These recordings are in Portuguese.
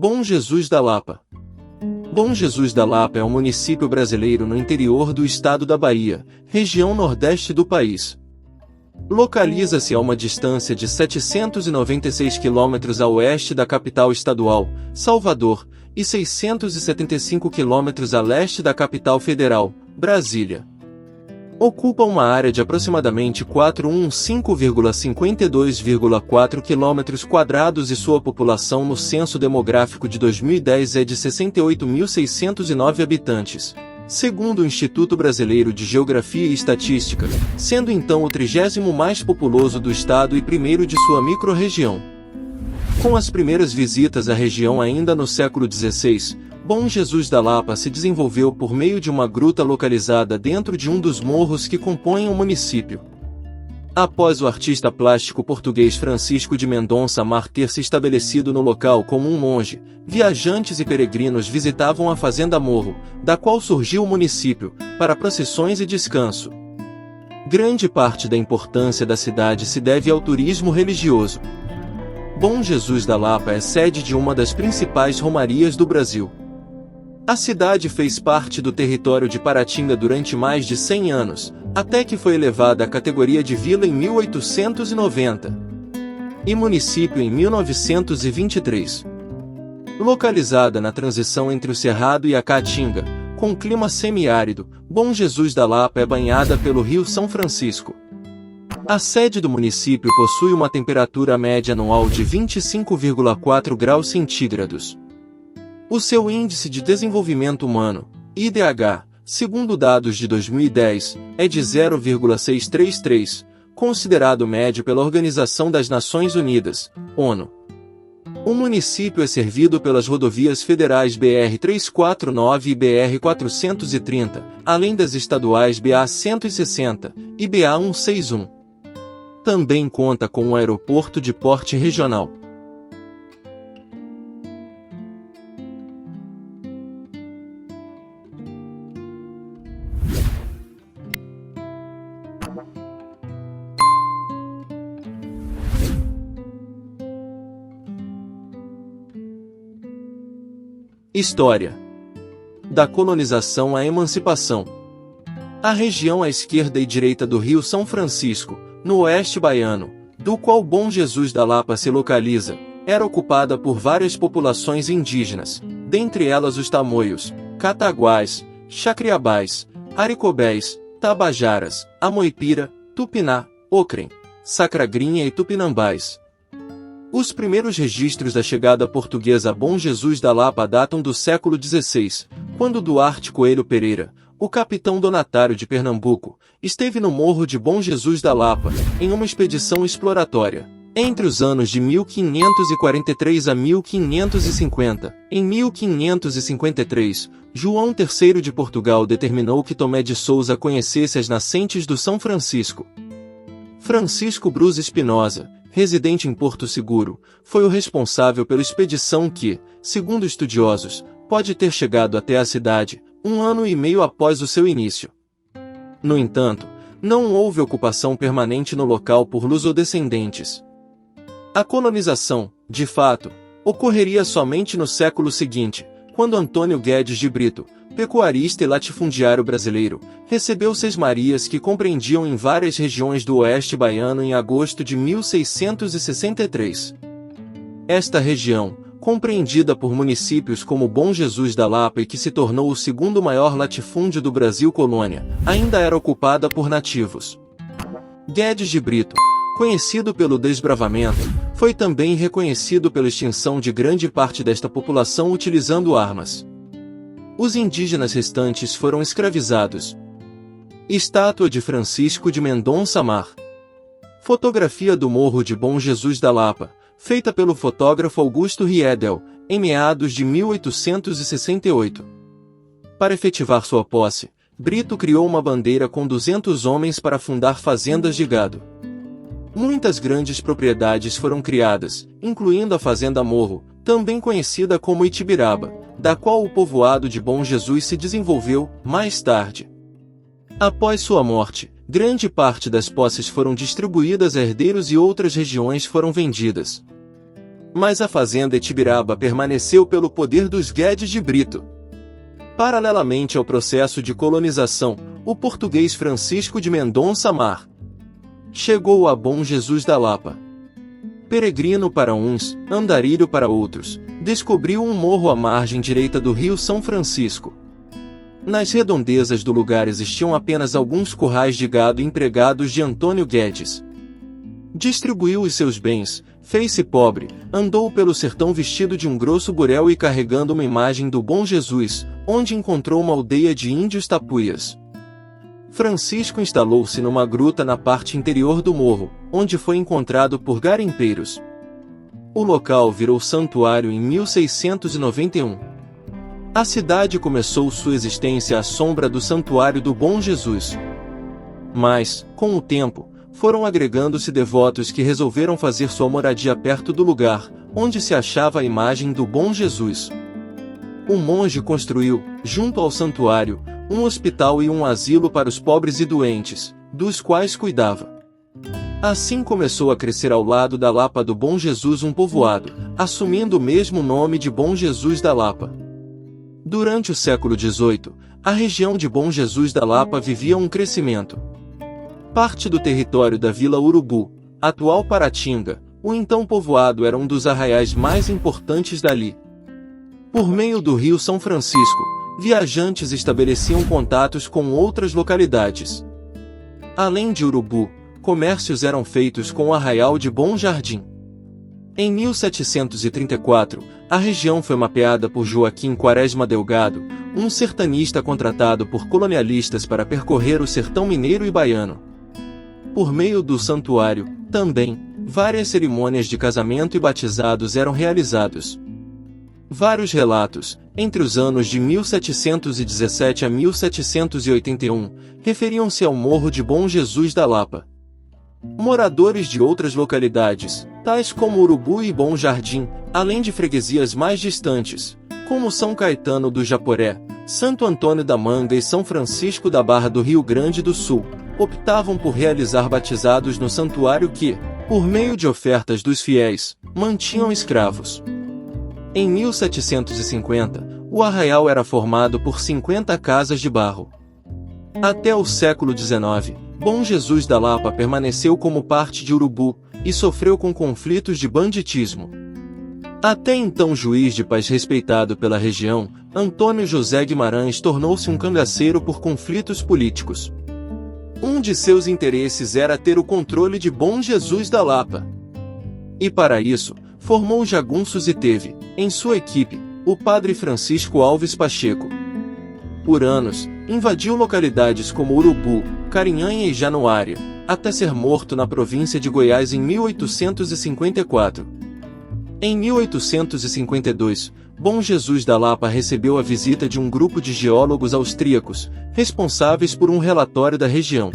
Bom Jesus da Lapa. Bom Jesus da Lapa é um município brasileiro no interior do estado da Bahia, região nordeste do país. Localiza-se a uma distância de 796 quilômetros a oeste da capital estadual, Salvador, e 675 quilômetros a leste da capital federal, Brasília. Ocupa uma área de aproximadamente 415,52,4 km² e sua população no censo demográfico de 2010 é de 68.609 habitantes, segundo o Instituto Brasileiro de Geografia e Estatística, sendo então o 30º mais populoso do estado e primeiro de sua microrregião. Com as primeiras visitas à região ainda no século XVI, Bom Jesus da Lapa se desenvolveu por meio de uma gruta localizada dentro de um dos morros que compõem o município. Após o artista plástico português Francisco de Mendonça Mar ter se estabelecido no local como um monge, viajantes e peregrinos visitavam a Fazenda Morro, da qual surgiu o município, para procissões e descanso. Grande parte da importância da cidade se deve ao turismo religioso. Bom Jesus da Lapa é sede de uma das principais romarias do Brasil. A cidade fez parte do território de Paratinga durante mais de 100 anos, até que foi elevada à categoria de vila em 1890 e município em 1923. Localizada na transição entre o Cerrado e a Caatinga, com clima semiárido, Bom Jesus da Lapa é banhada pelo Rio São Francisco. A sede do município possui uma temperatura média anual de 25,4 graus centígrados. O seu Índice de Desenvolvimento Humano, IDH, segundo dados de 2010, é de 0,633, considerado médio pela Organização das Nações Unidas, ONU. O município é servido pelas rodovias federais BR-349 e BR-430, além das estaduais BA-160 e BA-161. Também conta com um aeroporto de porte regional. História. Da colonização à emancipação. A região à esquerda e direita do Rio São Francisco, no oeste baiano, do qual Bom Jesus da Lapa se localiza, era ocupada por várias populações indígenas, dentre elas os tamoios, cataguás, xacriabás, aricobés, tabajaras, amoipira, tupiná, ocrem, sacragrinha e tupinambás. Os primeiros registros da chegada portuguesa a Bom Jesus da Lapa datam do século XVI, quando Duarte Coelho Pereira, o capitão donatário de Pernambuco, esteve no Morro de Bom Jesus da Lapa, em uma expedição exploratória. Entre os anos de 1543 a 1550, em 1553, João III de Portugal determinou que Tomé de Sousa conhecesse as nascentes do São Francisco. Francisco Brus Espinosa, residente em Porto Seguro, foi o responsável pela expedição que, segundo estudiosos, pode ter chegado até a cidade, 1 ano e meio após o seu início. No entanto, não houve ocupação permanente no local por lusodescendentes. A colonização, de fato, ocorreria somente no século seguinte, quando Antônio Guedes de Brito, pecuarista e latifundiário brasileiro, recebeu sesmarias que compreendiam em várias regiões do oeste baiano em agosto de 1663. Esta região, compreendida por municípios como Bom Jesus da Lapa e que se tornou o segundo maior latifúndio do Brasil colônia, ainda era ocupada por nativos. Guedes de Brito, conhecido pelo desbravamento, foi também reconhecido pela extinção de grande parte desta população utilizando armas. Os indígenas restantes foram escravizados. Estátua de Francisco de Mendonça Mar. Fotografia do Morro de Bom Jesus da Lapa, feita pelo fotógrafo Augusto Riedel, em meados de 1868. Para efetivar sua posse, Brito criou uma bandeira com 200 homens para fundar fazendas de gado. Muitas grandes propriedades foram criadas, incluindo a Fazenda Morro, também conhecida como Itibiraba, da qual o povoado de Bom Jesus se desenvolveu, mais tarde. Após sua morte, grande parte das posses foram distribuídas a herdeiros e outras regiões foram vendidas. Mas a fazenda Itibiraba permaneceu pelo poder dos Guedes de Brito. Paralelamente ao processo de colonização, o português Francisco de Mendonça Mar chegou a Bom Jesus da Lapa. Peregrino para uns, andarilho para outros, descobriu um morro à margem direita do rio São Francisco. Nas redondezas do lugar existiam apenas alguns currais de gado empregados de Antônio Guedes. Distribuiu os seus bens, fez-se pobre, andou pelo sertão vestido de um grosso burel e carregando uma imagem do Bom Jesus, onde encontrou uma aldeia de índios tapuias. Francisco instalou-se numa gruta na parte interior do morro, onde foi encontrado por garimpeiros. O local virou santuário em 1691. A cidade começou sua existência à sombra do Santuário do Bom Jesus. Mas, com o tempo, foram agregando-se devotos que resolveram fazer sua moradia perto do lugar, onde se achava a imagem do Bom Jesus. Um monge construiu, junto ao santuário, um hospital e um asilo para os pobres e doentes, dos quais cuidava. Assim começou a crescer ao lado da Lapa do Bom Jesus um povoado, assumindo o mesmo nome de Bom Jesus da Lapa. Durante o século XVIII, a região de Bom Jesus da Lapa vivia um crescimento. Parte do território da Vila Urubu, atual Paratinga, o então povoado era um dos arraiais mais importantes dali. Por meio do rio São Francisco, viajantes estabeleciam contatos com outras localidades. Além de Urubu, comércios eram feitos com o arraial de Bom Jardim. Em 1734, a região foi mapeada por Joaquim Quaresma Delgado, um sertanista contratado por colonialistas para percorrer o sertão mineiro e baiano. Por meio do santuário, também, várias cerimônias de casamento e batizados eram realizados. Vários relatos, entre os anos de 1717 a 1781, referiam-se ao Morro de Bom Jesus da Lapa. Moradores de outras localidades, tais como Urubu e Bom Jardim, além de freguesias mais distantes, como São Caetano do Japoré, Santo Antônio da Manga e São Francisco da Barra do Rio Grande do Sul, optavam por realizar batizados no santuário que, por meio de ofertas dos fiéis, mantinham escravos. Em 1750, o arraial era formado por 50 casas de barro. Até o século XIX, Bom Jesus da Lapa permaneceu como parte de Urubu, e sofreu com conflitos de banditismo. Até então juiz de paz respeitado pela região, Antônio José Guimarães tornou-se um cangaceiro por conflitos políticos. Um de seus interesses era ter o controle de Bom Jesus da Lapa. E para isso, formou jagunços e teve, em sua equipe, o padre Francisco Alves Pacheco. Por anos, invadiu localidades como Urubu, Carinhanha e Januária, até ser morto na província de Goiás em 1854. Em 1852, Bom Jesus da Lapa recebeu a visita de um grupo de geólogos austríacos, responsáveis por um relatório da região.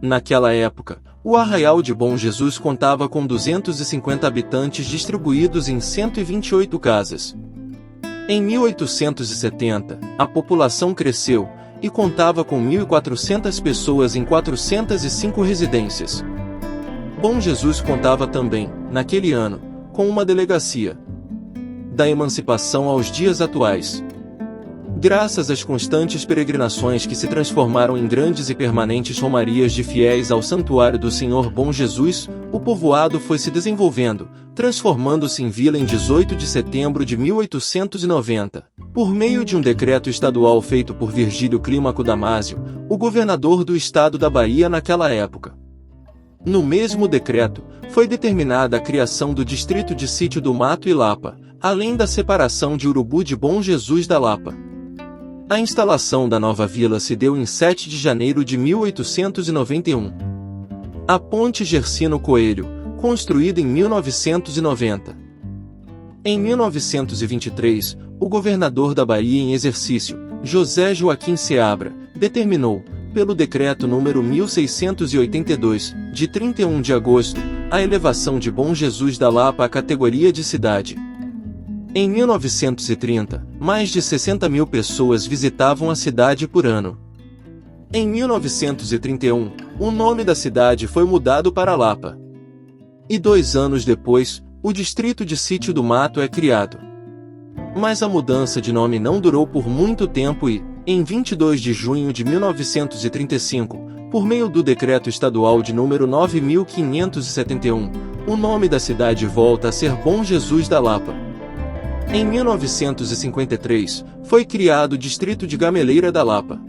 Naquela época, o arraial de Bom Jesus contava com 250 habitantes distribuídos em 128 casas. Em 1870, a população cresceu, e contava com 1.400 pessoas em 405 residências. Bom Jesus contava também, naquele ano, com uma delegacia. Da emancipação aos dias atuais. Graças às constantes peregrinações que se transformaram em grandes e permanentes romarias de fiéis ao Santuário do Senhor Bom Jesus, o povoado foi se desenvolvendo, transformando-se em vila em 18 de setembro de 1890, por meio de um decreto estadual feito por Virgílio Clímaco Damásio, o governador do estado da Bahia naquela época. No mesmo decreto, foi determinada a criação do distrito de Sítio do Mato e Lapa, além da separação de Urubu de Bom Jesus da Lapa. A instalação da nova vila se deu em 7 de janeiro de 1891. A Ponte Gersino Coelho, construída em 1990. Em 1923, o governador da Bahia em exercício, José Joaquim Seabra, determinou, pelo decreto número 1682, de 31 de agosto, a elevação de Bom Jesus da Lapa à categoria de cidade. Em 1930, mais de 60 mil pessoas visitavam a cidade por ano. Em 1931, o nome da cidade foi mudado para Lapa. E 2 anos depois, o distrito de Sítio do Mato é criado. Mas a mudança de nome não durou por muito tempo e, em 22 de junho de 1935, por meio do Decreto Estadual de número 9.571, o nome da cidade volta a ser Bom Jesus da Lapa. Em 1953, foi criado o distrito de Gameleira da Lapa.